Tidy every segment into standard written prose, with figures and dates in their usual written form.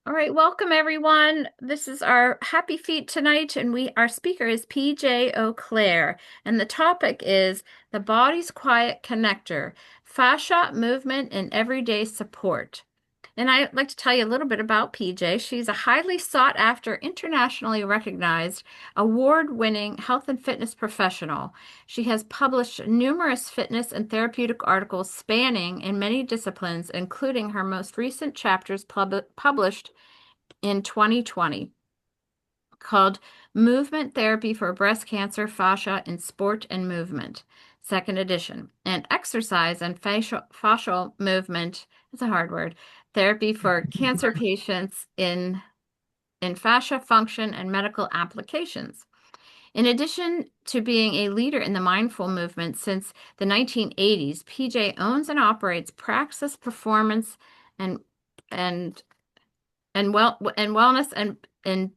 All right, welcome everyone. This is our Happy Feet tonight, and our speaker is PJ O'Clair, and the topic is the body's quiet connector, fascia movement and everyday support. And I'd like to tell you a little bit about PJ. She's a highly sought after, internationally recognized, award-winning health and fitness professional. She has published numerous fitness and therapeutic articles spanning in many disciplines, including her most recent chapters published in 2020 called Movement Therapy for Breast Cancer, Fascia in Sport and Movement, second edition, and Exercise and Fascial Movement, it's a hard word, Therapy for Cancer Patients in Fascia Function and Medical Applications. In addition to being a leader in the mindful movement since the 1980s, PJ owns and operates Praxis Performance and and and wellness and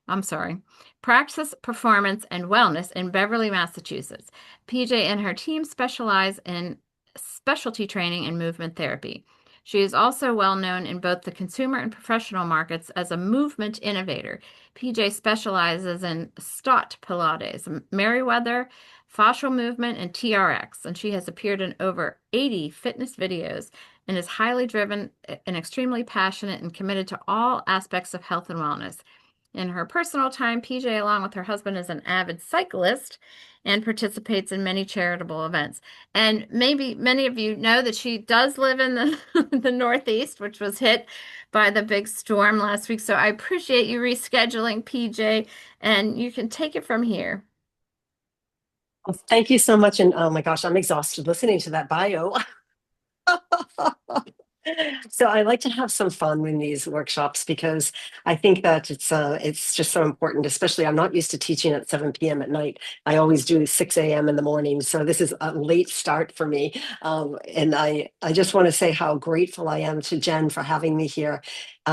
I'm sorry, Praxis Performance and Wellness in Beverly, Massachusetts. PJ and her team specialize in specialty training and movement therapy. She is also well known in both the consumer and professional markets as a movement innovator. PJ specializes in STOT Pilates, Merriweather, fascial movement, and TRX, and she has appeared in over 80 fitness videos and is highly driven and extremely passionate and committed to all aspects of health and wellness. In her personal time, PJ, along with her husband, is an avid cyclist and participates in many charitable events. And maybe many of you know that she does live in the, the Northeast, which was hit by the big storm last week. So I appreciate you rescheduling, PJ, and you can take it from here. Well, thank you so much. And oh my gosh, I'm exhausted listening to that bio. So I like to have some fun in these workshops because I think that it's just so important, especially I'm not used to teaching at 7 p.m. at night. I always do 6 a.m. in the morning. So this is a late start for me. And I just want to say how grateful I am to Jen for having me here.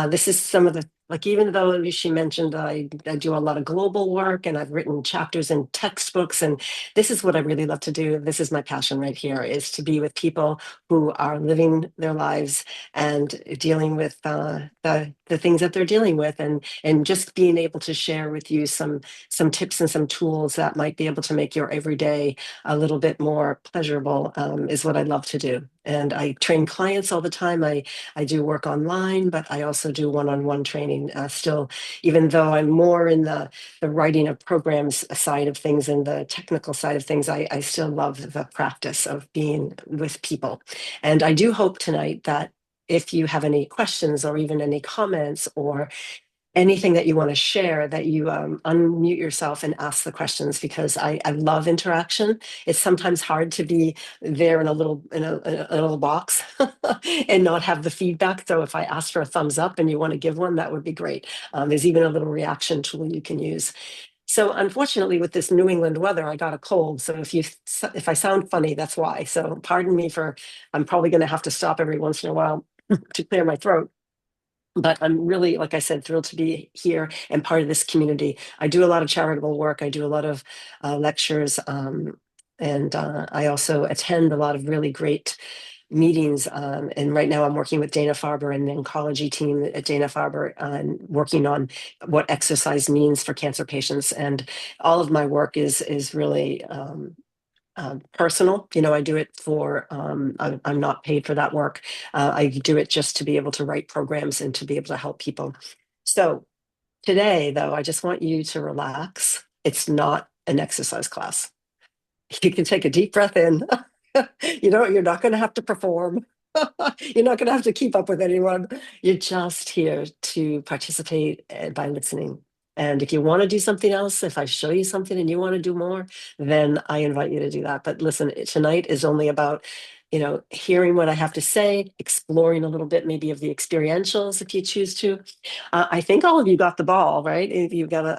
This is some of the like, even though she mentioned I do a lot of global work and I've written chapters in textbooks, and this is what I really love to do. This is my passion right here, is to be with people who are living their lives and dealing with the things that they're dealing with, and just being able to share with you some tips and some tools that might be able to make your everyday a little bit more pleasurable, is what I love to do. And I train clients all the time. I do work online, but I also do one-on-one training still, even though I'm more in the writing of programs side of things and the technical side of things. I still love the practice of being with people. And I do hope tonight that if you have any questions or even any comments or anything that you want to share, that you unmute yourself and ask the questions, because I love interaction. It's sometimes hard to be there in a little box and not have the feedback. So if I ask for a thumbs up and you want to give one, that would be great. There's even a little reaction tool you can use. So unfortunately, with this New England weather, I got a cold. So if I sound funny, that's why. So pardon me for, I'm probably going to have to stop every once in a while to clear my throat. But I'm really, like I said, thrilled to be here and part of this community. I do a lot of charitable work. I do a lot of lectures, and I also attend a lot of really great meetings. And right now I'm working with Dana-Farber and the oncology team at Dana-Farber, working on what exercise means for cancer patients. And all of my work is really personal. You know, I do it for, I'm not paid for that work. I do it just to be able to write programs and to be able to help people. So today, though, I just want you to relax. It's not an exercise class. You can take a deep breath in. You're not going to have to perform. You're not going to have to keep up with anyone. You're just here to participate by listening. And if you want to do something else, if I show you something and you want to do more, then I invite you to do that. But listen, tonight is only about, hearing what I have to say, exploring a little bit maybe of the experientials if you choose to. I think all of you got the ball, right? If you got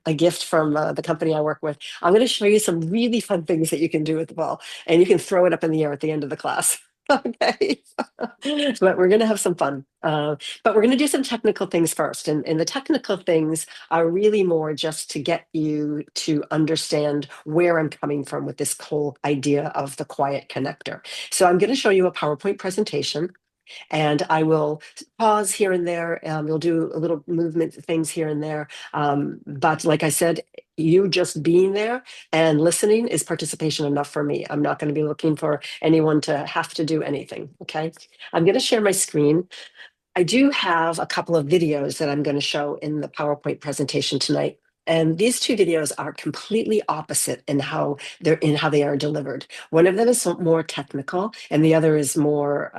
a gift from the company I work with, I'm going to show you some really fun things that you can do with the ball, and you can throw it up in the air at the end of the class. Okay. But we're going to have some fun. But we're going to do some technical things first. And the technical things are really more just to get you to understand where I'm coming from with this whole idea of the quiet connector. So I'm going to show you a PowerPoint presentation. And I will pause here and there. You'll do a little movement things here and there. But like I said, you just being there and listening is participation enough for me. I'm not going to be looking for anyone to have to do anything. Okay. I'm going to share my screen. I do have a couple of videos that I'm going to show in the PowerPoint presentation tonight. And these two videos are completely opposite in how they are delivered. One of them is more technical, and the other is more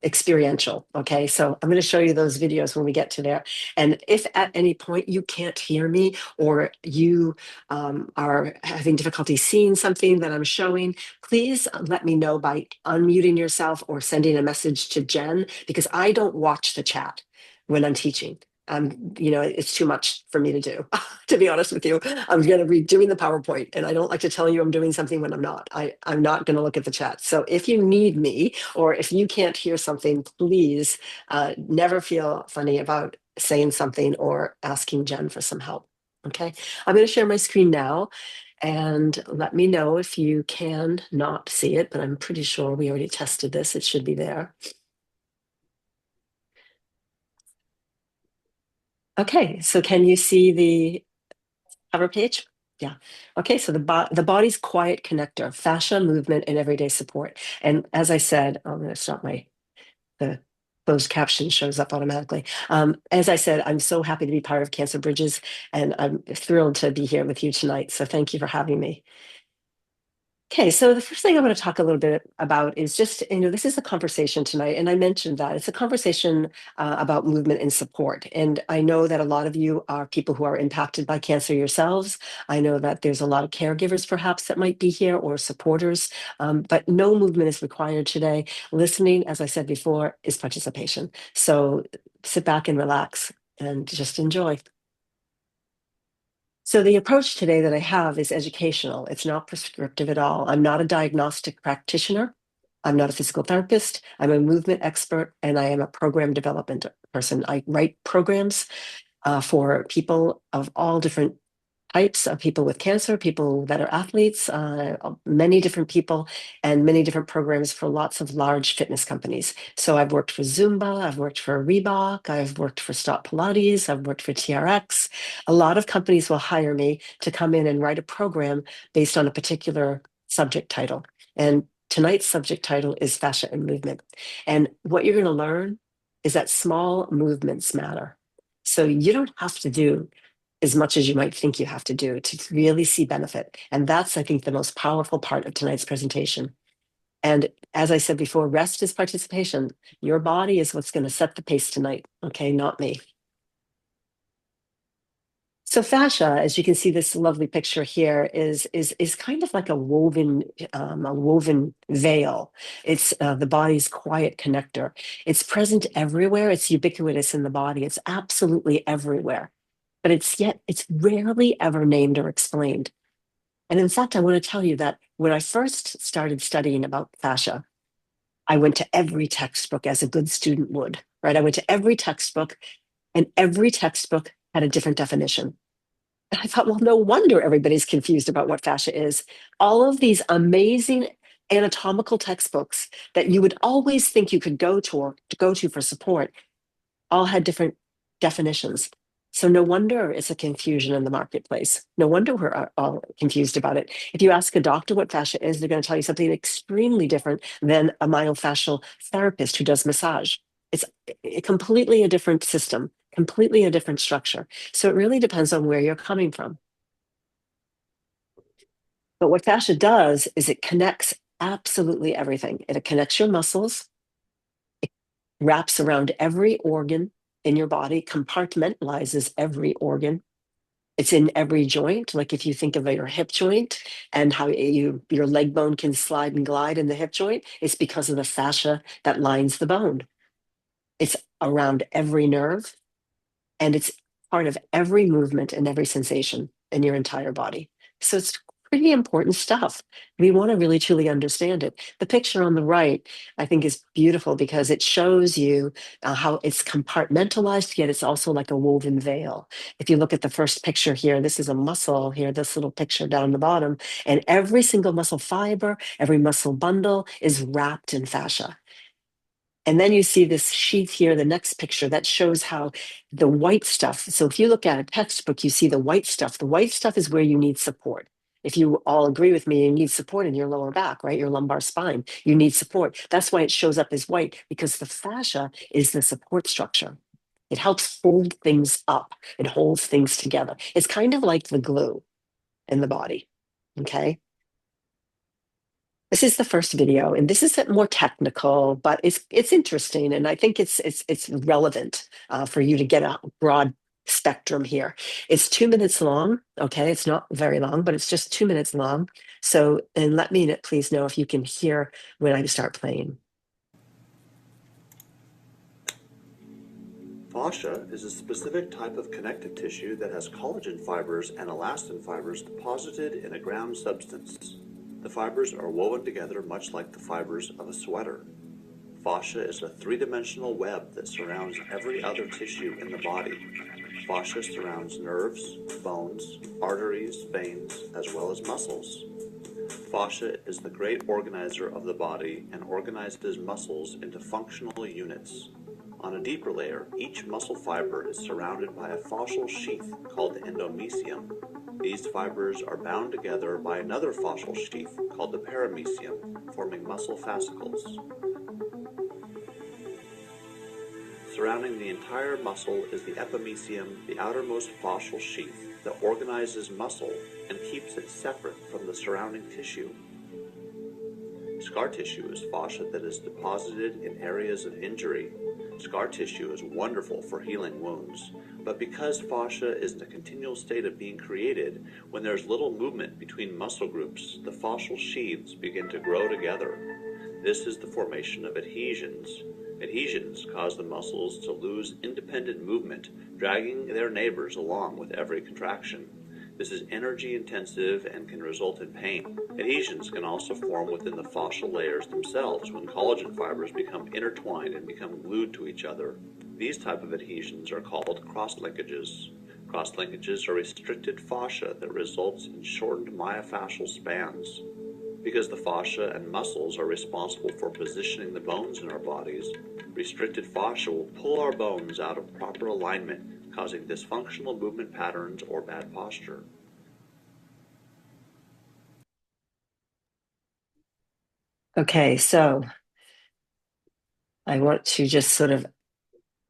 experiential. Okay, so I'm going to show you those videos when we get to there. And if at any point you can't hear me, or you are having difficulty seeing something that I'm showing, please let me know by unmuting yourself or sending a message to Jen, because I don't watch the chat when I'm teaching. It's too much for me to do, to be honest with you. I'm going to be doing the PowerPoint, and I don't like to tell you I'm doing something when I'm not. I'm not going to look at the chat. So if you need me, or if you can't hear something, please never feel funny about saying something or asking Jen for some help. Okay, I'm going to share my screen now. And let me know if you can not see it, but I'm pretty sure we already tested this. It should be there. Okay, so can you see the cover page? Yeah. Okay, so the body's quiet connector, fascia, movement, and everyday support. And as I said, I'm going to stop the closed caption shows up automatically. As I said, I'm so happy to be part of Cancer Bridges, and I'm thrilled to be here with you tonight. So thank you for having me. Okay, so the first thing I want to talk a little bit about is just, this is a conversation tonight, and I mentioned that it's a conversation about movement and support. And I know that a lot of you are people who are impacted by cancer yourselves. I know that there's a lot of caregivers perhaps that might be here, or supporters, but no movement is required today. Listening, as I said before, is participation. So sit back and relax and just enjoy. So the approach today that I have is educational. It's not prescriptive at all. I'm not a diagnostic practitioner. I'm not a physical therapist. I'm a movement expert, and I am a program development person. I write programs for people of all different types of people with cancer, people that are athletes, many different people, and many different programs for lots of large fitness companies. So I've worked for Zumba, I've worked for Reebok, I've worked for Stop Pilates, I've worked for TRX. A lot of companies will hire me to come in and write a program based on a particular subject title. And tonight's subject title is fascia and movement. And what you're going to learn is that small movements matter. So you don't have to do as much as you might think you have to do to really see benefit. And that's, I think, the most powerful part of tonight's presentation. And as I said before, rest is participation. Your body is what's going to set the pace tonight, okay, not me. So fascia, as you can see, this lovely picture here is kind of like a woven veil. It's the body's quiet connector. It's present everywhere. It's ubiquitous in the body. It's absolutely everywhere, but it's rarely ever named or explained. And in fact, I want to tell you that when I first started studying about fascia, I went to every textbook as a good student would, right? I went to every textbook, and every textbook had a different definition. And I thought, well, no wonder everybody's confused about what fascia is. All of these amazing anatomical textbooks that you would always think you could go to for support all had different definitions. So no wonder it's a confusion in the marketplace. No wonder we're all confused about it. If you ask a doctor what fascia is, they're going to tell you something extremely different than a myofascial therapist who does massage. It's completely a different system, completely a different structure. So it really depends on where you're coming from. But what fascia does is it connects absolutely everything. It connects your muscles, wraps around every organ in your body, compartmentalizes every organ. It's in every joint. Like if you think of your hip joint and how your leg bone can slide and glide in the hip joint, it's because of the fascia that lines the bone. It's around every nerve, and it's part of every movement and every sensation in your entire body. So it's pretty important stuff. We want to really truly understand it. The picture on the right, I think, is beautiful because it shows you how it's compartmentalized, yet it's also like a woven veil. If you look at the first picture here, this is a muscle here, this little picture down the bottom, and every single muscle fiber, every muscle bundle is wrapped in fascia. And then you see this sheath here, the next picture that shows how the white stuff. So if you look at a textbook, you see the white stuff. The white stuff is where you need support. If you all agree with me, you need support in your lower back, right? Your lumbar spine. You need support. That's why it shows up as white, because the fascia is the support structure. It helps hold things up. It holds things together. It's kind of like the glue in the body. Okay. This is the first video, and this is more technical, but it's interesting, and I think it's relevant for you to get a broad spectrum here. It's 2 minutes long. Okay, it's not very long, but it's just 2 minutes long. So, and let me please know if you can hear when I start playing. Fascia is a specific type of connective tissue that has collagen fibers and elastin fibers deposited in a ground substance. The fibers are woven together much like the fibers of a sweater. Fascia is a three-dimensional web that surrounds every other tissue in the body. Fascia surrounds nerves, bones, arteries, veins, as well as muscles. Fascia is the great organizer of the body and organizes muscles into functional units. On a deeper layer, each muscle fiber is surrounded by a fascial sheath called the endomysium. These fibers are bound together by another fascial sheath called the paramysium, forming muscle fascicles. Surrounding the entire muscle is the epimysium, the outermost fascial sheath that organizes muscle and keeps it separate from the surrounding tissue. Scar tissue is fascia that is deposited in areas of injury. Scar tissue is wonderful for healing wounds, but because fascia is in a continual state of being created, when there's little movement between muscle groups, the fascial sheaths begin to grow together. This is the formation of adhesions. Adhesions cause the muscles to lose independent movement, dragging their neighbors along with every contraction. This is energy intensive and can result in pain. Adhesions can also form within the fascial layers themselves when collagen fibers become intertwined and become glued to each other. These type of adhesions are called cross-linkages. Cross-linkages are restricted fascia that results in shortened myofascial spans. Because the fascia and muscles are responsible for positioning the bones in our bodies, restricted fascia will pull our bones out of proper alignment, causing dysfunctional movement patterns or bad posture. Okay, so I want to just sort of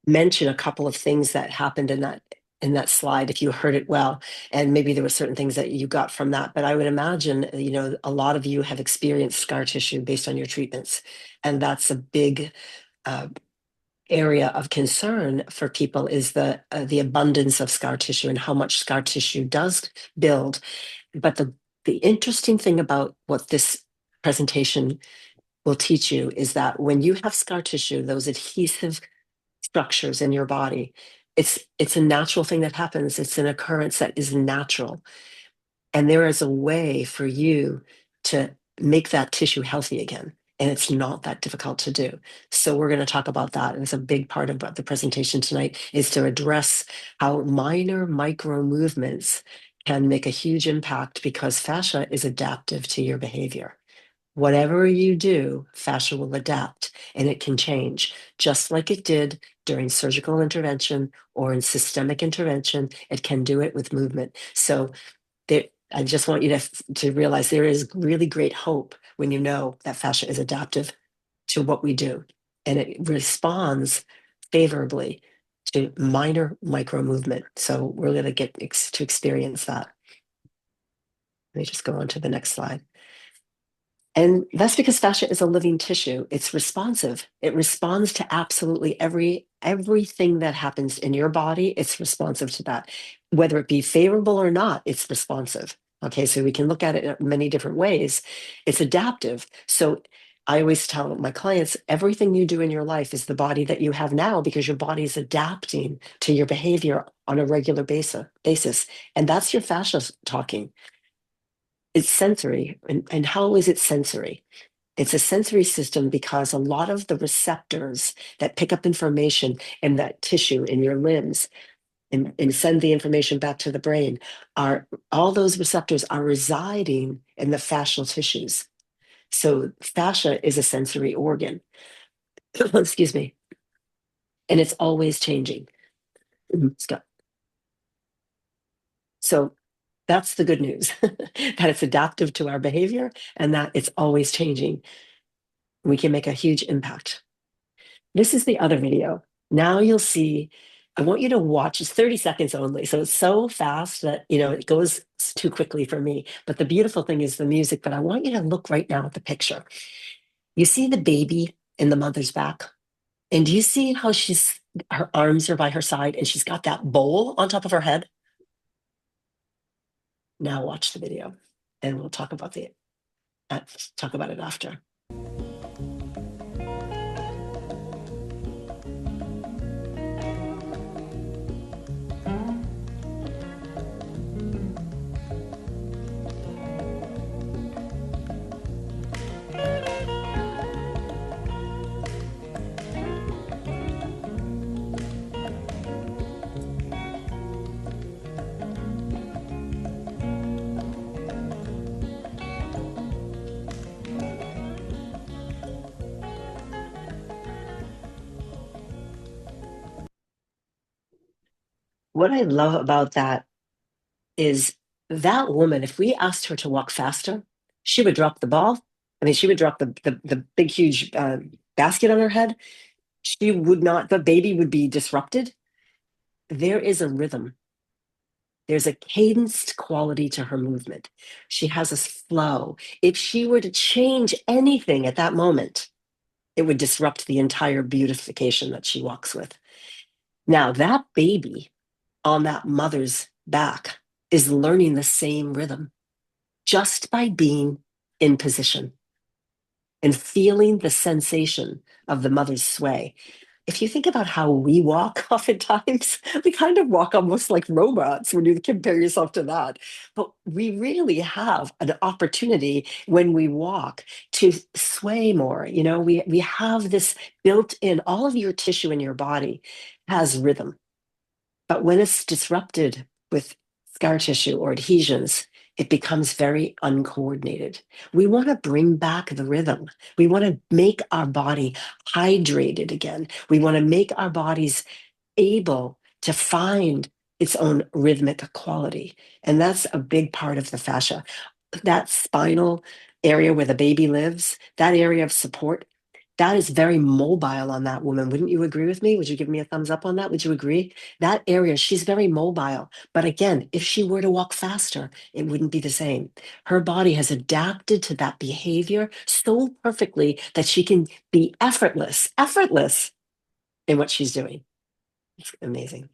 mention a couple of things that happened in that slide, if you heard it well, and maybe there were certain things that you got from that. But I would imagine, a lot of you have experienced scar tissue based on your treatments, and that's a big area of concern for people, is the abundance of scar tissue and how much scar tissue does build. But the interesting thing about what this presentation will teach you is that when you have scar tissue, those adhesive structures in your body, it's a natural thing that happens. It's an occurrence that is natural, and there is a way for you to make that tissue healthy again, and it's not that difficult to do. So we're going to talk about that, and it's a big part of the presentation tonight, is to address how minor micro movements can make a huge impact, because fascia is adaptive to your behavior. Whatever you do, fascia will adapt, and it can change, just like it did during surgical intervention or in systemic intervention. It can do it with movement. So I just want you to realize there is really great hope when you know that fascia is adaptive to what we do, and it responds favorably to minor micro movement. So we're going to get to experience that. Let me just go on to the next slide. And that's because fascia is a living tissue. It's responsive. It responds to absolutely everything that happens in your body. It's responsive to that. Whether it be favorable or not, it's responsive. Okay, so we can look at it in many different ways. It's adaptive. So I always tell my clients, everything you do in your life is the body that you have now, because your body is adapting to your behavior on a regular basis. And that's your fascia talking. It's sensory. And how is it sensory? It's a sensory system because a lot of the receptors that pick up information in that tissue in your limbs and send the information back to the brain, all those receptors are residing in the fascial tissues. So fascia is a sensory organ. Excuse me. And it's always changing. Scott. So that's the good news, that it's adaptive to our behavior and that it's always changing. We can make a huge impact. This is the other video. Now you'll see, I want you to watch, it's 30 seconds only. So it's so fast that, it goes too quickly for me. But the beautiful thing is the music, but I want you to look right now at the picture. You see the baby in the mother's back? And do you see how her arms are by her side and she's got that bowl on top of her head? Now watch the video and we'll talk about it after. What I love about that is that woman, if we asked her to walk faster, she would drop the ball. I mean, she would drop the big, huge basket on her head. She would not, the baby would be disrupted. There is a rhythm. There's a cadenced quality to her movement. She has a flow. If she were to change anything at that moment, it would disrupt the entire beautification that she walks with. Now, that baby on that mother's back is learning the same rhythm just by being in position and feeling the sensation of the mother's sway. If you think about how we walk, oftentimes we kind of walk almost like robots when you compare yourself to that. But we really have an opportunity when we walk to sway more. We have this built in, all of your tissue in your body has rhythm. But when it's disrupted with scar tissue or adhesions, it becomes very uncoordinated. We want to bring back the rhythm. We want to make our body hydrated again. We want to make our bodies able to find its own rhythmic quality. And that's a big part of the fascia. That spinal area where the baby lives, that area of support, that is very mobile on that woman. Wouldn't you agree with me? Would you give me a thumbs up on that? Would you agree? That area, she's very mobile. But again, if she were to walk faster, it wouldn't be the same. Her body has adapted to that behavior so perfectly that she can be effortless in what she's doing. It's amazing.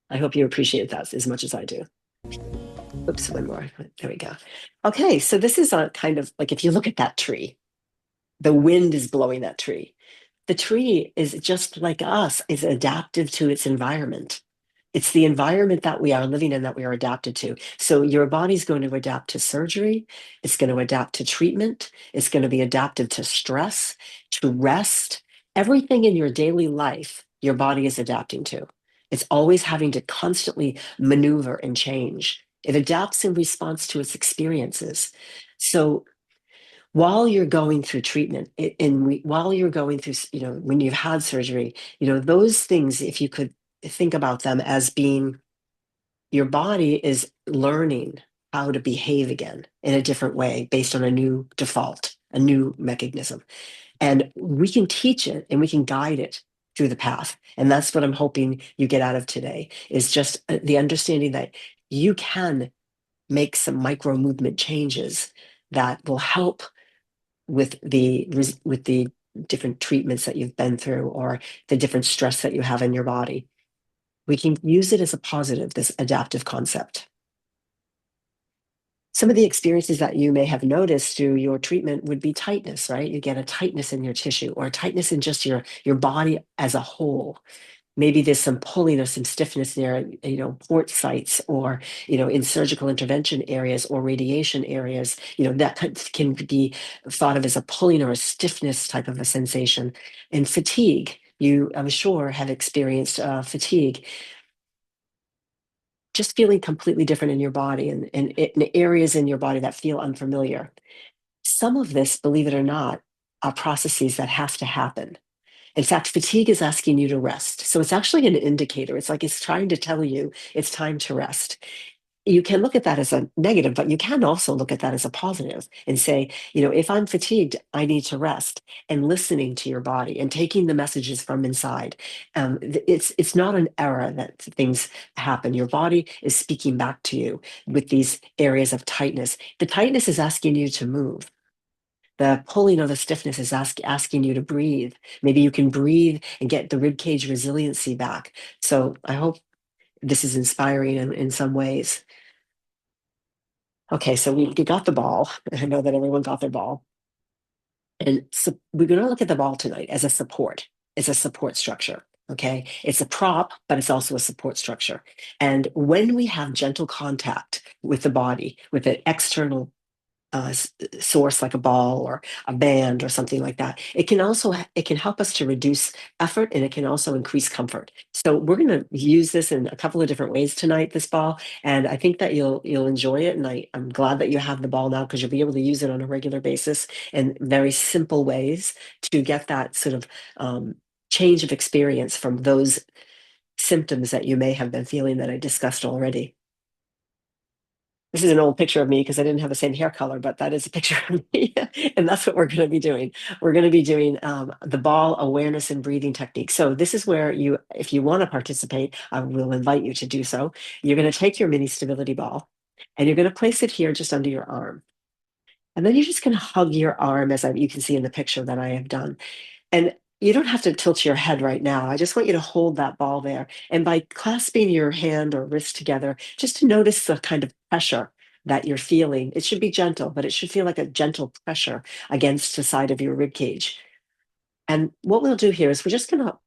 I hope you appreciate that as much as I do. Oops, one more. There we go. Okay, so this is a kind of like if you look at that tree, the wind is blowing that tree. The tree is just like us, is adaptive to its environment. It's the environment that we are living in that we are adapted to. So your body's going to adapt to surgery. It's going to adapt to treatment. It's going to be adaptive to stress, to rest. Everything in your daily life, your body is adapting to. It's always having to constantly maneuver and change. It adapts in response to its experiences. So while you're going through treatment while you're going through, when you've had surgery, those things, if you could think about them as being your body is learning how to behave again in a different way based on a new default, a new mechanism. And we can teach it and we can guide it through the path. And that's what I'm hoping you get out of today is just the understanding that you can make some micro movement changes that will help with the different treatments that you've been through or the different stress that you have in your body. We can use it as a positive, this adaptive concept. Some of the experiences that you may have noticed through your treatment would be tightness, right? You get a tightness in your tissue or a tightness in just your body as a whole. Maybe there's some pulling or some stiffness there, port sites or, in surgical intervention areas or radiation areas, that can be thought of as a pulling or a stiffness type of a sensation. And fatigue, you, I'm sure, have experienced fatigue, just feeling completely different in your body and in areas in your body that feel unfamiliar. Some of this, believe it or not, are processes that have to happen. In fact, fatigue is asking you to rest. So it's actually an indicator. It's like it's trying to tell you it's time to rest. You can look at that as a negative, but you can also look at that as a positive and say, if I'm fatigued, I need to rest, and listening to your body and taking the messages from inside. It's not an error that things happen. Your body is speaking back to you with these areas of tightness. The tightness is asking you to move. The pulling or the stiffness is asking you to breathe. Maybe you can breathe and get the rib cage resiliency back. So I hope this is inspiring in some ways. Okay, so we got the ball. I know that everyone got their ball. And so we're going to look at the ball tonight as a support. It's a support structure. Okay, it's a prop, but it's also a support structure. And when we have gentle contact with the body, with an external source like a ball or a band or something like that, it can help us to reduce effort, and it can also increase comfort. So we're going to use this in a couple of different ways tonight, this ball, and I think that you'll enjoy it. And I'm glad that you have the ball now, because you'll be able to use it on a regular basis in very simple ways to get that sort of change of experience from those symptoms that you may have been feeling that I discussed already. This is an old picture of me because I didn't have the same hair color, but that is a picture of me. And that's what we're going to be doing. We're going to be doing the ball awareness and breathing technique. So this is where if you want to participate, I will invite you to do so. You're going to take your mini stability ball and you're going to place it here just under your arm. And then you're just going to hug your arm, as you can see in the picture that I have done. And you don't have to tilt your head right now. I just want you to hold that ball there. And by clasping your hand or wrist together, just to notice the kind of pressure that you're feeling. It should be gentle, but it should feel like a gentle pressure against the side of your rib cage. And what we'll do here is we're just going to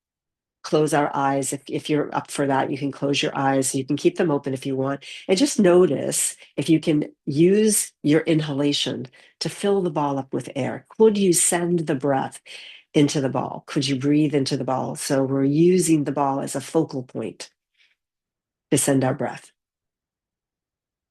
close our eyes. If you're up for that, you can close your eyes. You can keep them open if you want. And just notice if you can use your inhalation to fill the ball up with air. Could you send the breath into the ball? Could you breathe into the ball? So we're using the ball as a focal point to send our breath.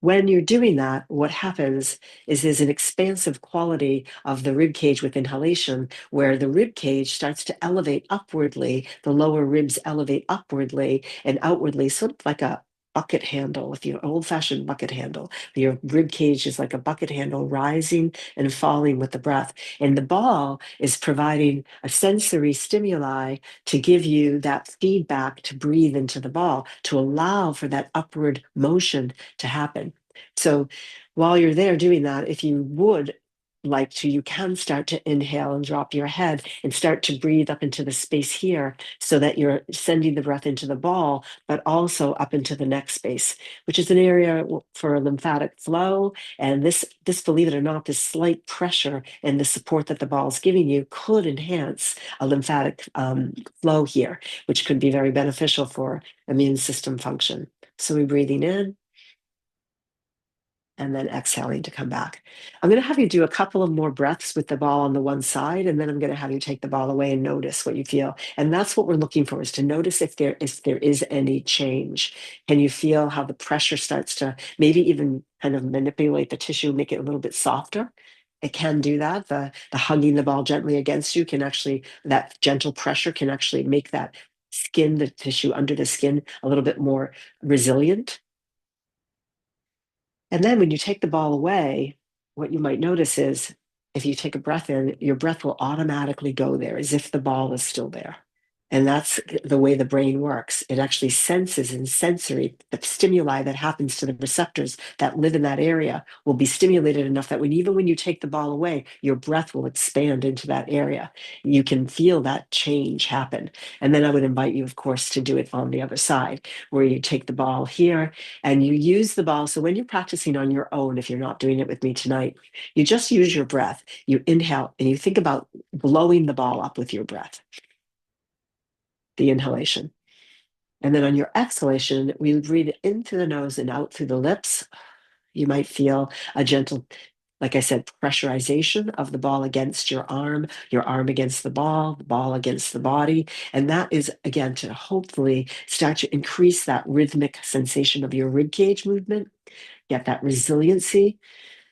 When you're doing that, what happens is there's an expansive quality of the rib cage with inhalation, where the rib cage starts to elevate upwardly, the lower ribs elevate upwardly and outwardly, sort of like a bucket handle, with your old-fashioned bucket handle. Your rib cage is like a bucket handle, rising and falling with the breath. And the ball is providing a sensory stimuli to give you that feedback to breathe into the ball, to allow for that upward motion to happen. So while you're there doing that, if you would like to, you can start to inhale and drop your head and start to breathe up into the space here, so that you're sending the breath into the ball, but also up into the neck space, which is an area for lymphatic flow. And this, believe it or not, this slight pressure and the support that the ball is giving you could enhance a lymphatic flow here, which could be very beneficial for immune system function. So we're breathing in and then exhaling to come back. I'm going to have you do a couple of more breaths with the ball on the one side, and then I'm going to have you take the ball away and notice what you feel. And that's what we're looking for, is to notice if there is any change. Can you feel how the pressure starts to maybe even kind of manipulate the tissue, make it a little bit softer? It can do that. The hugging the ball gently against you can actually, that gentle pressure can actually make that skin, the tissue under the skin, a little bit more resilient. And then when you take the ball away, what you might notice is, if you take a breath in, your breath will automatically go there as if the ball is still there. And that's the way the brain works. It actually senses, and sensory, the stimuli that happens to the receptors that live in that area will be stimulated enough that even when you take the ball away, your breath will expand into that area. You can feel that change happen. And then I would invite you, of course, to do it on the other side, where you take the ball here and you use the ball. So when you're practicing on your own, if you're not doing it with me tonight, you just use your breath. You inhale and you think about blowing the ball up with your breath, the inhalation. And then on your exhalation, we breathe into the nose and out through the lips. You might feel a gentle, like I said, pressurization of the ball against your arm against the ball against the body. And that is, again, to hopefully start to increase that rhythmic sensation of your rib cage movement, get that resiliency.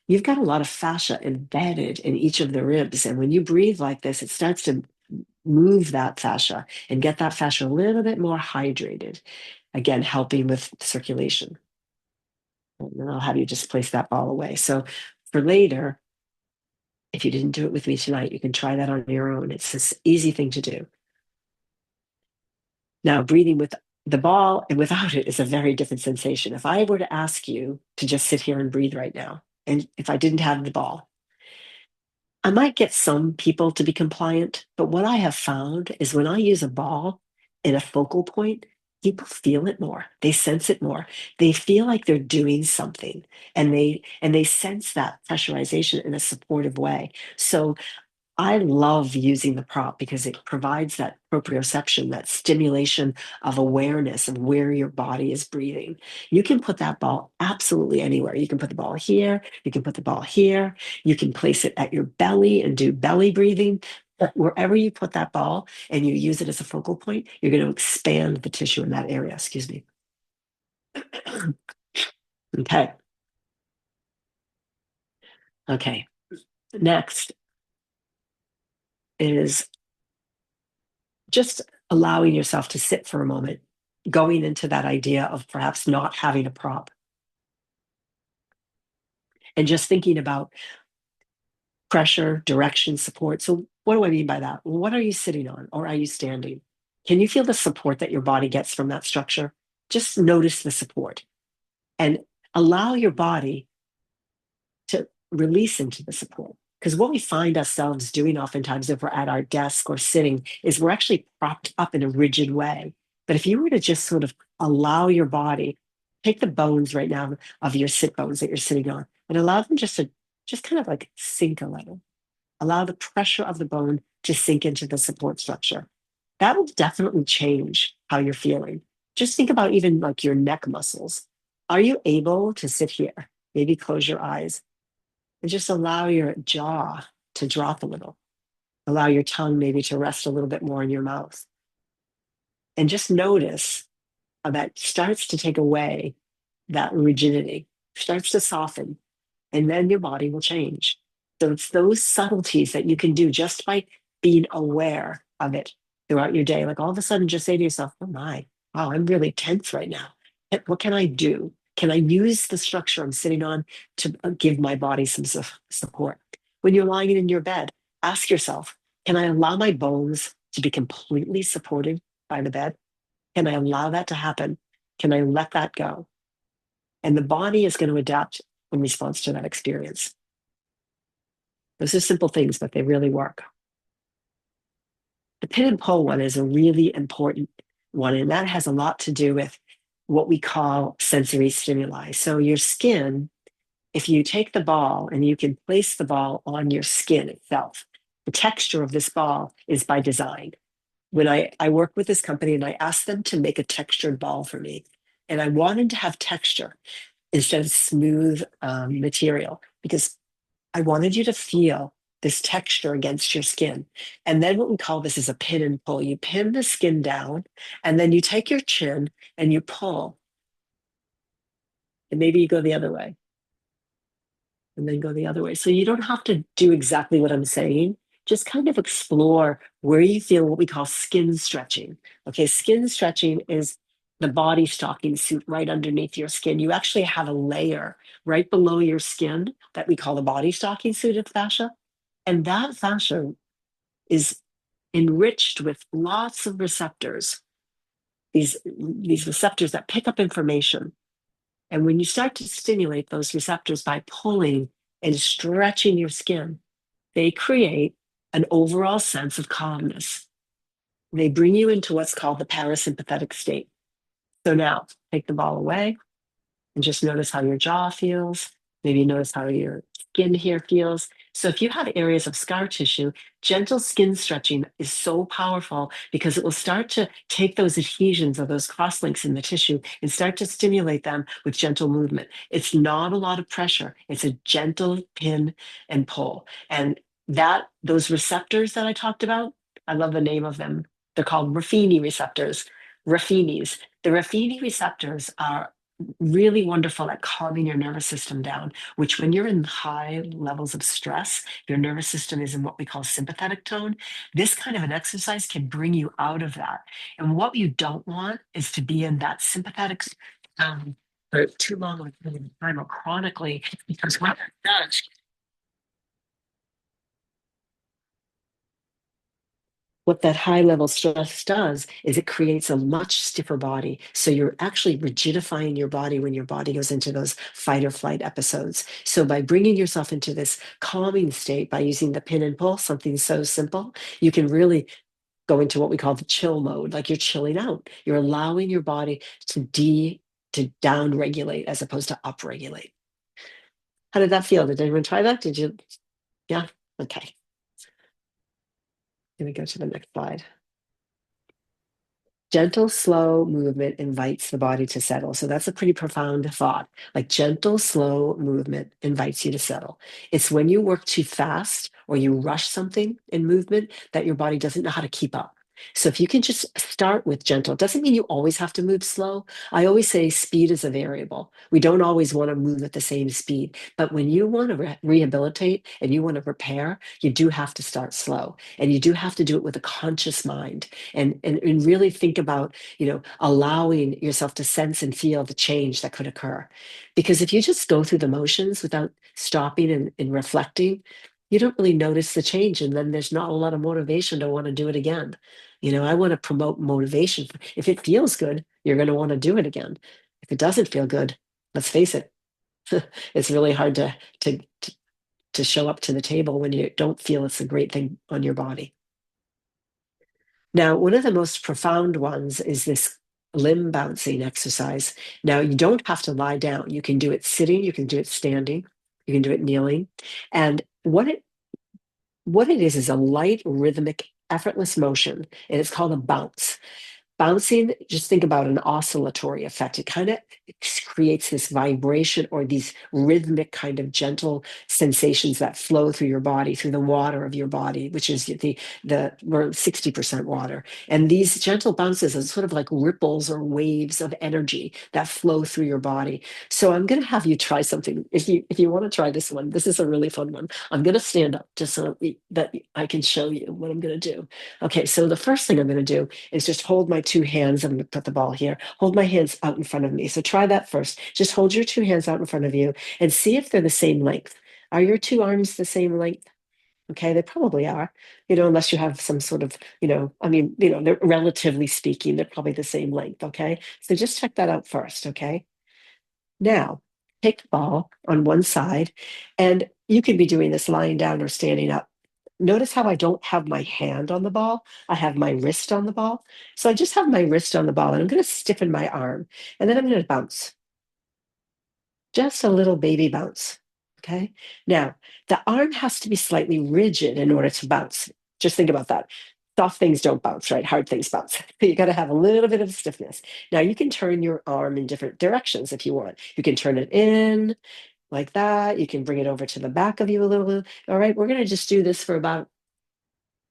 you've got a lot of fascia embedded in each of the ribs. And when you breathe like this, it starts to move that fascia and get that fascia a little bit more hydrated. Again, helping with circulation. And then I'll have you just place that ball away. So for later, if you didn't do it with me tonight, you can try that on your own. It's this easy thing to do. Now, breathing with the ball and without it is a very different sensation. If I were to ask you to just sit here and breathe right now, and if I didn't have the ball, I might get some people to be compliant, but what I have found is when I use a ball in a focal point, people feel it more. They sense it more. They feel like they're doing something, and they sense that pressurization in a supportive way. So I love using the prop because it provides that proprioception, that stimulation of awareness of where your body is breathing. You can put that ball absolutely anywhere. You can put the ball here, you can put the ball here, you can place it at your belly and do belly breathing. But wherever you put that ball and you use it as a focal point, you're going to expand the tissue in that area. Excuse me. Okay. Okay. Next is just allowing yourself to sit for a moment, going into that idea of perhaps not having a prop and just thinking about pressure, direction, support. So, what do I mean by that? What are you sitting on or are you standing? Can you feel the support that your body gets from that structure? Just notice the support and allow your body to release into the support. Because what we find ourselves doing oftentimes if we're at our desk or sitting is we're actually propped up in a rigid way. But if you were to just sort of allow your body, take the bones right now of your sit bones that you're sitting on and allow them just to just kind of like sink a little. Allow the pressure of the bone to sink into the support structure. That will definitely change how you're feeling. Just think about even like your neck muscles. Are you able to sit here? Maybe close your eyes and just allow your jaw to drop a little. Allow your tongue maybe to rest a little bit more in your mouth. And just notice how that starts to take away that rigidity, starts to soften, and then your body will change. So it's those subtleties that you can do just by being aware of it throughout your day. Like all of a sudden, just say to yourself, oh my, wow, I'm really tense right now. What can I do? Can I use the structure I'm sitting on to give my body some support? When you're lying in your bed, ask yourself, can I allow my bones to be completely supported by the bed? Can I allow that to happen? Can I let that go? And the body is going to adapt in response to that experience. Those are simple things, but they really work. The pin and pull one is a really important one, and that has a lot to do with what we call sensory stimuli. So your skin, if you take the ball and you can place the ball on your skin itself, the texture of this ball is by design. When I work with this company and I asked them to make a textured ball for me, and I wanted to have texture instead of smooth material because I wanted you to feel this texture against your skin. And then what we call this is a pin and pull. You pin the skin down, and then you take your chin and you pull. And maybe you go the other way, and then go the other way. So you don't have to do exactly what I'm saying. Just kind of explore where you feel what we call skin stretching. Okay, skin stretching is the body stocking suit right underneath your skin. You actually have a layer right below your skin that we call the body stocking suit of fascia. And that fascia is enriched with lots of receptors, these receptors that pick up information. And when you start to stimulate those receptors by pulling and stretching your skin, they create an overall sense of calmness. They bring you into what's called the parasympathetic state. So now take the ball away and just notice how your jaw feels. Maybe notice how your skin here feels. So if you have areas of scar tissue, gentle skin stretching is so powerful because it will start to take those adhesions or those crosslinks in the tissue and start to stimulate them with gentle movement. It's not a lot of pressure. It's a gentle pin and pull. And that those receptors that I talked about, I love the name of them. They're called Ruffini receptors, Raffinis. The Ruffini receptors are really wonderful at calming your nervous system down, which when you're in high levels of stress, your nervous system is in what we call sympathetic tone. This kind of an exercise can bring you out of that. And what you don't want is to be in that sympathetic tone for too long of a period of time or chronically, because what that does what that high level stress does is it creates a much stiffer body. So you're actually rigidifying your body when your body goes into those fight or flight episodes. So by bringing yourself into this calming state, by using the pin and pull, something so simple, you can really go into what we call the chill mode, like you're chilling out. You're allowing your body to down regulate as opposed to up regulate. How did that feel? Did anyone try that? Did you? Yeah. Okay. Let me go to the next slide. Gentle, slow movement invites the body to settle. So that's a pretty profound thought. Like gentle, slow movement invites you to settle. It's when you work too fast or you rush something in movement that your body doesn't know how to keep up. So if you can just start with gentle, it doesn't mean you always have to move slow. I always say speed is a variable. We don't always want to move at the same speed. But when you want to rehabilitate and you want to repair, you do have to start slow. And you do have to do it with a conscious mind and really think about, allowing yourself to sense and feel the change that could occur. Because if you just go through the motions without stopping and reflecting, you don't really notice the change. And then there's not a lot of motivation to want to do it again. I want to promote motivation. If it feels good, you're going to want to do it again. If it doesn't feel good, let's face it, it's really hard to show up to the table when you don't feel it's a great thing on your body. Now, one of the most profound ones is this limb bouncing exercise. Now, you don't have to lie down. You can do it sitting, you can do it standing, you can do it kneeling. And what it is a light, rhythmic, effortless motion, and it's called a bounce. Bouncing, just think about an oscillatory effect. It kind of creates this vibration or these rhythmic kind of gentle sensations that flow through your body, through the water of your body, which is we're 60% water. And these gentle bounces are sort of like ripples or waves of energy that flow through your body. So I'm going to have you try something. If you want to try this one, this is a really fun one. I'm going to stand up just so that I can show you what I'm going to do. Okay, so the first thing I'm going to do is just hold my two hands. I'm going to put the ball here. Hold my hands out in front of me. So try that first. Just hold your two hands out in front of you and see if they're the same length. Are your two arms the same length? Okay, they probably are, unless you have some sort of, they're relatively speaking, they're probably the same length. Okay, so just check that out first. Okay, now take the ball on one side, and you could be doing this lying down or standing up. Notice how I don't have my hand on the ball. I have my wrist on the ball. So I just have my wrist on the ball and I'm going to stiffen my arm and then I'm going to bounce. Just a little baby bounce. Okay. Now, the arm has to be slightly rigid in order to bounce. Just think about that. Soft things don't bounce, right? Hard things bounce. You got to have a little bit of stiffness. Now, you can turn your arm in different directions if you want. You can turn it in like that. You can bring it over to the back of you a little bit. All right. We're going to just do this for about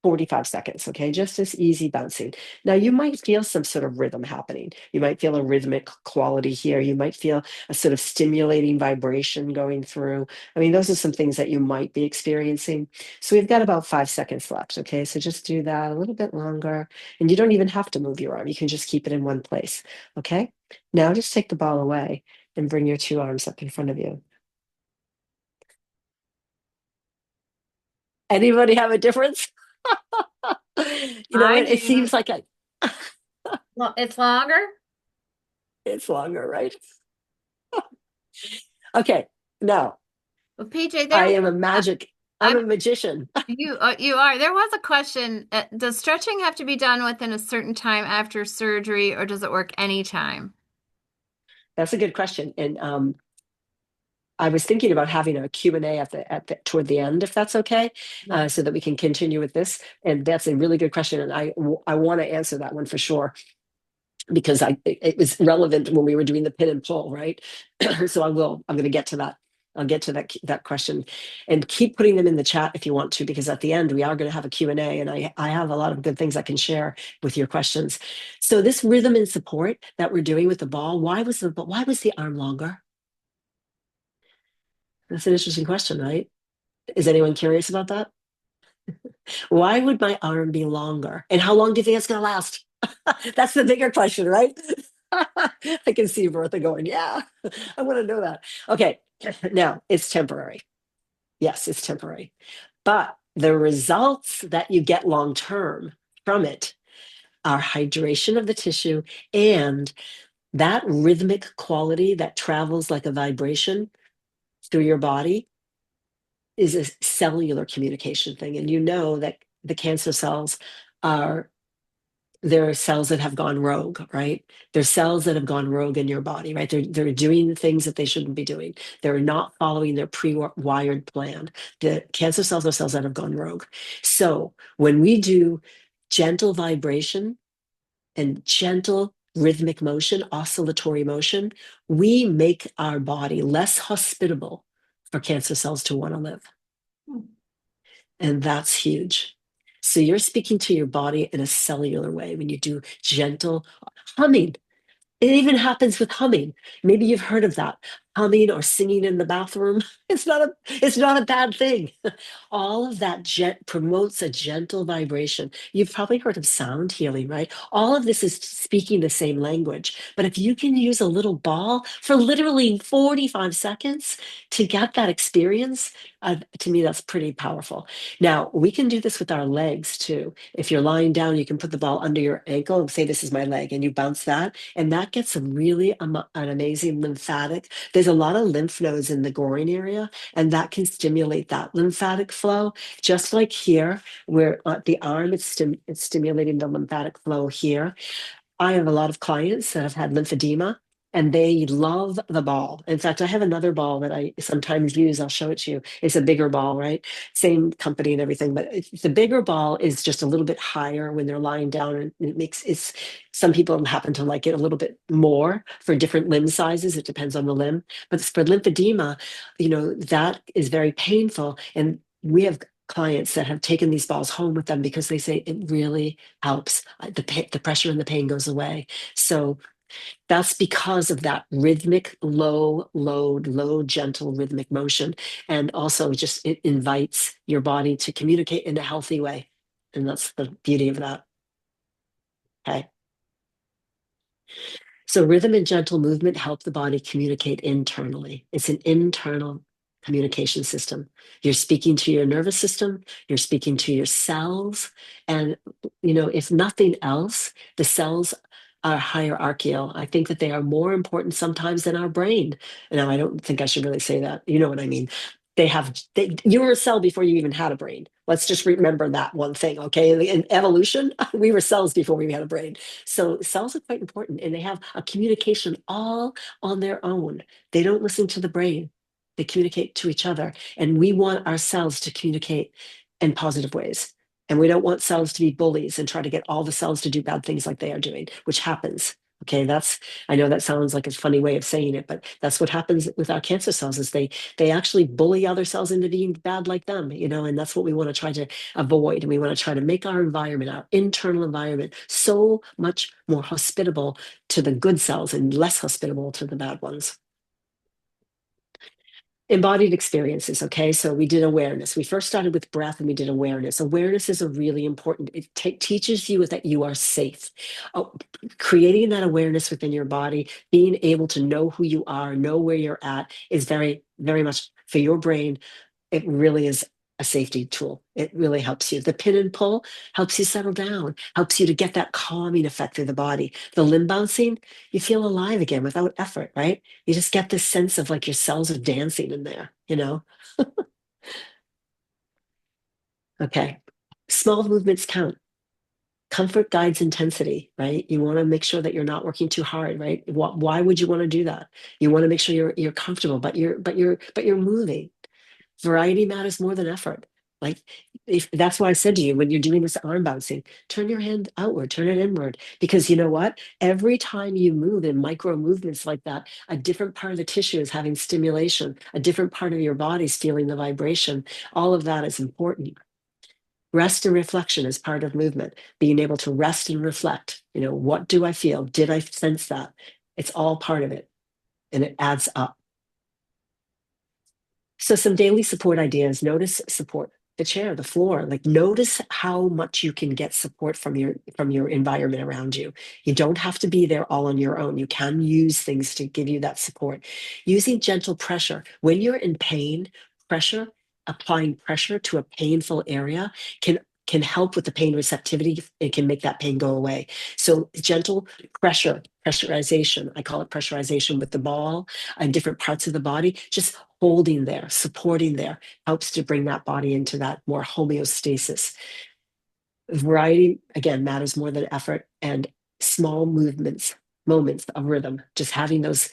45 seconds, okay? Just this easy bouncing. Now, you might feel some sort of rhythm happening. You might feel a rhythmic quality here. You might feel a sort of stimulating vibration going through. I mean, those are some things that you might be experiencing. So we've got about 5 seconds left, okay? So just do that a little bit longer. And you don't even have to move your arm. You can just keep it in one place, okay? Now just take the ball away and bring your two arms up in front of you. Anybody have a difference? I It do. seems like a Well, it's longer. it's longer, right? Okay, now Well, PJ, I am a magic. I'm a I'm magician. you are. There was a question. Does stretching have to be done within a certain time after surgery, or does it work anytime? That's a good question, and I was thinking about having a Q&A toward the end, if that's okay, Yeah. so that we can continue with this. And that's a really good question, and I want to answer that one for sure because it was relevant when we were doing the pin and pull, right? So I'm going to get to that. I'll get to that question, and keep putting them in the chat if you want to, because at the end we are going to have a Q&A, and I have a lot of good things I can share with your questions. So this rhythm and support that we're doing with the ball, why was the arm longer? That's an interesting question, right? Is anyone curious about that? Why would my arm be longer? And how long do you think it's going to last? That's the bigger question, right? I can see Bertha going, yeah, I want to know that. Okay, now it's temporary. Yes, it's temporary. But the results that you get long term from it are hydration of the tissue and that rhythmic quality that travels like a vibration through your body is a cellular communication thing. And you know that the cancer cells are there are cells that have gone rogue, right? There's cells that have gone rogue in your body, right? They're doing things that they shouldn't be doing. They're not following their pre-wired plan. The cancer cells are cells that have gone rogue. So when we do gentle vibration and gentle rhythmic motion, oscillatory motion, we make our body less hospitable for cancer cells to want to live. And that's huge. So you're speaking to your body in a cellular way when you do gentle humming. It even happens with humming. Maybe you've heard of that. Humming or singing in the bathroom. It's not a bad thing. All of that promotes a gentle vibration. You've probably heard of sound healing, right? All of this is speaking the same language. But if you can use a little ball for literally 45 seconds to get that experience, to me, that's pretty powerful. Now, we can do this with our legs too. If you're lying down, you can put the ball under your ankle and say, this is my leg, and you bounce that. And that gets a really an amazing lymphatic. There's a lot of lymph nodes in the groin area, and that can stimulate that lymphatic flow. Just like here, where the arm, it's stimulating the lymphatic flow here. I have a lot of clients that have had lymphedema and they love the ball. In fact, I have another ball that I sometimes use. I'll show it to you. It's a bigger ball, right? Same company and everything, but the bigger ball is just a little bit higher when they're lying down, and it's some people happen to like it a little bit more for different limb sizes. It depends on the limb. But for lymphedema, that is very painful. And we have clients that have taken these balls home with them because they say it really helps. The pressure and the pain goes away. So that's because of that rhythmic, low load, low, gentle rhythmic motion. And also just it invites your body to communicate in a healthy way. And that's the beauty of that. Okay. So rhythm and gentle movement help the body communicate internally. It's an internal communication system. You're speaking to your nervous system, you're speaking to your cells. And, if nothing else, the cells are hierarchical. I think that they are more important sometimes than our brain. Now, I don't think I should really say that. You know what I mean? You were a cell before you even had a brain. Let's just remember that one thing, okay? In evolution, we were cells before we had a brain. So cells are quite important, and they have a communication all on their own. They don't listen to the brain. They communicate to each other, and we want our cells to communicate in positive ways. And we don't want cells to be bullies and try to get all the cells to do bad things like they are doing, which happens. Okay, I know that sounds like a funny way of saying it, but that's what happens with our cancer cells is they actually bully other cells into being bad like them, and that's what we want to try to avoid. And we want to try to make our environment, our internal environment, so much more hospitable to the good cells and less hospitable to the bad ones. Embodied experiences. Okay, so we did awareness. We first started with breath and we did awareness. Awareness is a really important, it teaches you that you are safe. Creating that awareness within your body, being able to know who you are, know where you're at, is very, very much for your brain. It really is a safety tool. It really helps you. The pin and pull helps you settle down, helps you to get that calming effect through the body. The limb bouncing, you feel alive again without effort, right? You just get this sense of like your cells are dancing in there. Okay. Small movements count. Comfort guides intensity, right? You want to make sure that you're not working too hard, right? Why would you want to do that? You want to make sure you're comfortable, but you're moving. Variety matters more than effort. Like, if that's why I said to you, when you're doing this arm bouncing, turn your hand outward, turn it inward, because you know what? Every time you move in micro movements like that, a different part of the tissue is having stimulation, a different part of your body's feeling the vibration. All of that is important. Rest and reflection is part of movement, being able to rest and reflect. What do I feel? Did I sense that? It's all part of it, and it adds up. So some daily support ideas. Notice support the chair, the floor. Like, notice how much you can get support from your environment around you. You don't have to be there all on your own. You can use things to give you that support. Using gentle pressure. When you're in pain, applying pressure to a painful area can help with the pain receptivity. It can make that pain go away. So gentle pressurization. I call it pressurization with the ball and different parts of the body, just holding there, supporting there, helps to bring that body into that more homeostasis. Variety, again, matters more than effort, and small moments of rhythm, just having those.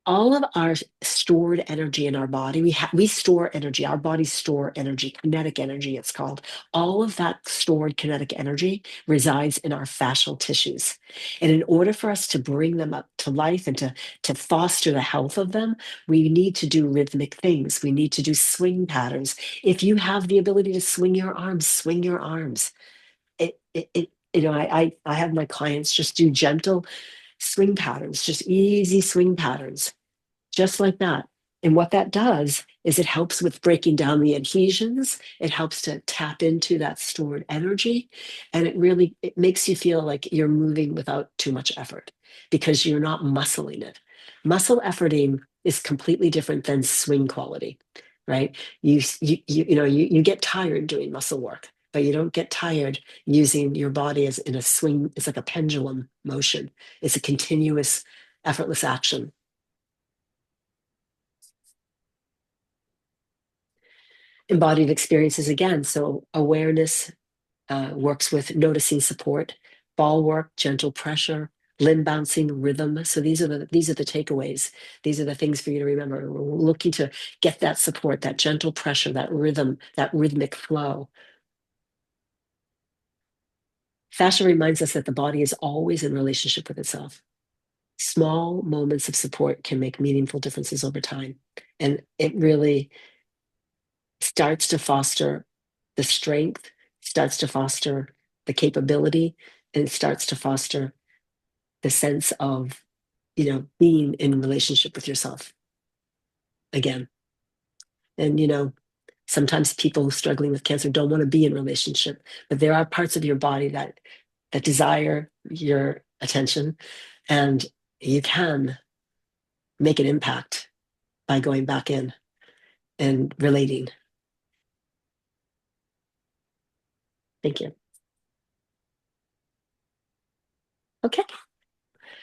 All of our stored energy in our body, we store energy. Our bodies store energy, kinetic energy, it's called. All of that stored kinetic energy resides in our fascial tissues. And in order for us to bring them up to life and to foster the health of them, we need to do rhythmic things. We need to do swing patterns. If you have the ability to swing your arms, swing your arms. I have my clients just do gentle swing patterns, just easy swing patterns, just like that. And what that does is it helps with breaking down the adhesions. It helps to tap into that stored energy. And it makes you feel like you're moving without too much effort because you're not muscling it. Muscle efforting is completely different than swing quality, right? You get tired doing muscle work, but you don't get tired using your body as in a swing. It's like a pendulum motion. It's a continuous, effortless action. Embodied experiences again. So awareness works with noticing support, ball work, gentle pressure, limb bouncing, rhythm. So these are the takeaways. These are the things for you to remember. We're looking to get that support, that gentle pressure, that rhythm, that rhythmic flow. Fascia reminds us that the body is always in relationship with itself. Small moments of support can make meaningful differences over time. And it really starts to foster the strength, starts to foster the capability, and it starts to foster the sense of, being in relationship with yourself again. And, sometimes people struggling with cancer don't want to be in relationship, but there are parts of your body that desire your attention, and you can make an impact by going back in and relating. Thank you. Okay.